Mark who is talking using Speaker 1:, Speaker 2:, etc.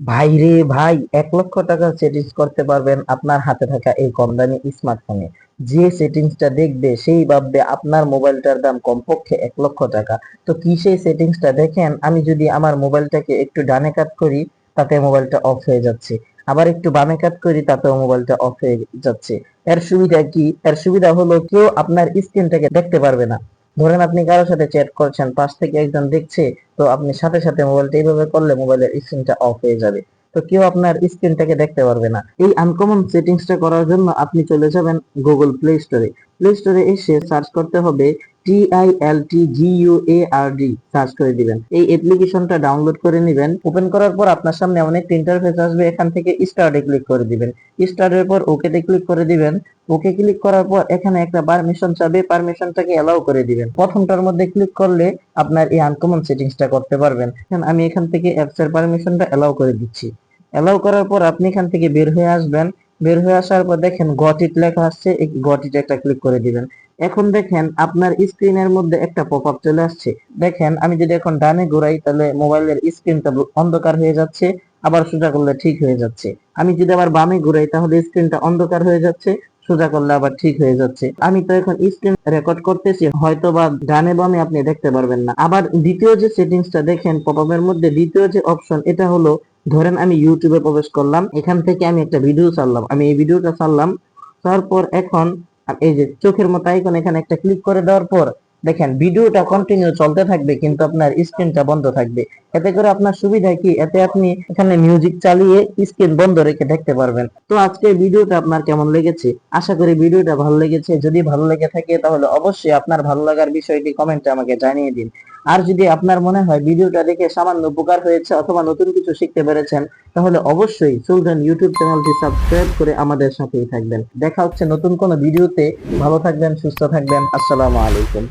Speaker 1: ভাই রে ভাই, 1 লক্ষ টাকা সেটিংস করতে পারবেন আপনার হাতে থাকা এই কম দামি স্মার্টফোনে। যে সেটিংসটা দেখবে সেই ভাববে আপনার মোবাইলটার দাম কমপক্ষে 1 লক্ষ টাকা। তো কি সেই সেটিংসটা দেখেন, আমি যদি আমার মোবাইলটাকে একটু ডানে কাত করি তাতে মোবাইলটা অফ হয়ে যাচ্ছে, আবার একটু বামে কাত করি তাতেও মোবাইলটা অফ হয়ে যাচ্ছে। এর সুবিধা কি? এর সুবিধা হলো কেউ আপনার স্ক্রিনটাকে দেখতে পারবে না। ধরেন আপনি কারোর সাথে চ্যাট করছেন, পাশ থেকে একজন দেখছে, তো আপনি সাথে সাথে মোবাইলটা এইভাবে করলে মোবাইলের স্ক্রিনটা অফ হয়ে যাবে। তো কেউ আপনার স্ক্রিনটাকে দেখতে পারবে না। এই আনকমন সেটিংসটা করার জন্য আপনি চলে যাবেন গুগল প্লে স্টোরে। প্লে স্টোরে এসে সার্চ করতে হবে TILTGUARD, সার্চ করে দিবেন। এই অ্যাপ্লিকেশনটা ডাউনলোড করে নেবেন। ওপেন করার পর আপনার সামনে অনেক ইন্টারফেস আসবে, এখান থেকে স্টার্টে ক্লিক করে দিবেন। স্টার্টের পর ওকেতে ক্লিক করে দিবেন। ওকে ক্লিক করার পর এখানে একটা পারমিশন চাবে, পারমিশনটাকে অ্যালাউ করে দিবেন। প্রথমটার মধ্যে ক্লিক করলে আপনার এই আনকমন সেটিংসটা করতে পারবেন। আমি এখান থেকে অ্যাপস এর পারমিশনটা অ্যালাউ করে দিচ্ছি। অ্যালাউ করার পর আপনি এখান থেকে বের হয়ে আসবেন। বের হয়ে আসার পর দেখেন গট ইট লেখা আসছে, এই গট ইট একটা ক্লিক করে দিবেন। এখন দেখেন আপনার স্ক্রিনের মধ্যে একটা পপআপ চলে আসছে। দেখেন আমি যদি এখন ডানে ঘোরাই তাহলে মোবাইলের স্ক্রিনটা অন্ধকার হয়ে যাচ্ছে, আবার সোজা করলে ঠিক হয়ে যাচ্ছে। আমি যদি আবার বামে ঘুরাই তাহলে স্ক্রিনটা অন্ধকার হয়ে যাচ্ছে, সোজা করলে আবার ঠিক হয়ে যাচ্ছে। আমি তো এখন স্ক্রিন রেকর্ড করতেছি, হয়তো বা ডানে বামে আপনি দেখতে পারবেন না। আবার দ্বিতীয় যে সেটিংসটা দেখেন পপআপের মধ্যে, দ্বিতীয় যে অপশন, এটা হলো ধরেন আমি ইউটিউবে প্রবেশ করলাম, এখান থেকে আমি একটা ভিডিও ছাড়লাম, আমি এই ভিডিওটা ছাড়লাম। তারপর এখন এই যে চোখের মতো আইকন, এখানে একটা ক্লিক করে দেওয়ার পর দেখেন ভিডিওটা কন্টিনিউ চলতে থাকবে কিন্তু আপনার স্ক্রিনটা বন্ধ থাকবে। এতে করে আপনার সুবিধা কি, এতে আপনি এখানে মিউজিক চালিয়ে স্ক্রিন বন্ধ রেখে দেখতে পারবেন। তো আজকে ভিডিওটা আপনার কেমন লেগেছে? আশা করি ভিডিওটা ভালো লেগেছে। যদি ভালো লেগে থাকে তাহলে অবশ্যই আপনার ভালো লাগার বিষয়টি কমেন্টে আমাকে জানিয়ে দিন। আর যদি আপনার মনে হয় ভিডিওটা দেখে সামান্য উপকার হয়েছে অথবা নতুন কিছু শিখতে পেরেছেন, তাহলে অবশ্যই সুলতান ইউটিউব চ্যানেলটি সাবস্ক্রাইব করে আমাদের সাথেই থাকবেন। দেখা হচ্ছে নতুন কোনো ভিডিওতে। ভালো থাকবেন, সুস্থ থাকবেন। আসসালামু আলাইকুম।